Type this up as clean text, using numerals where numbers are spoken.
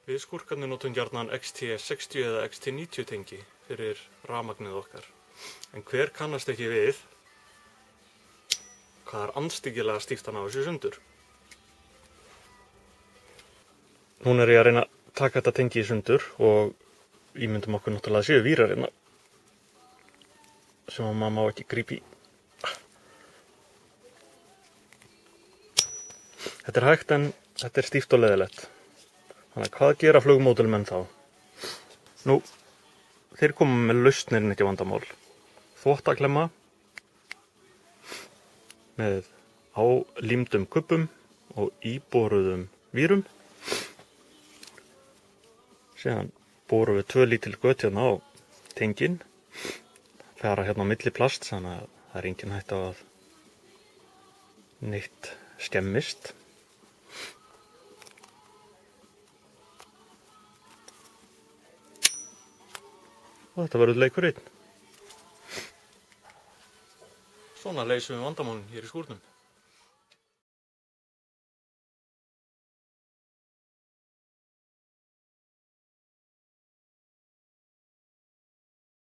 Við skúrkarnir notum gjarnan XT60 eða XT90 tengi fyrir rafmagnið okkar. En hver kannast ekki við hvað er andstyggilega stíft hann á þessu sundur? Núna er ég að reyna að taka þetta tengi í sundur og ímyndum okkur náttúrulega að séu vírar hérna sem maður má ekki grípa í. Þetta er hægt en þetta er stíft og leiðilegt. Þannig að hvað gera flugmódulmenn þá? Nú, þeir koma með lausnirinn ekki vandamál. Þvottaklemma með álímdum kubbum og íboruðum vírum. Síðan borum við 2 lítil göt hérna á tengin. Fara hérna á milli plast, þannig að það er engin hætta á að neitt skemmist. Og þetta verður leikur einn. Svona leysum við vandamálin hér í skúrnum.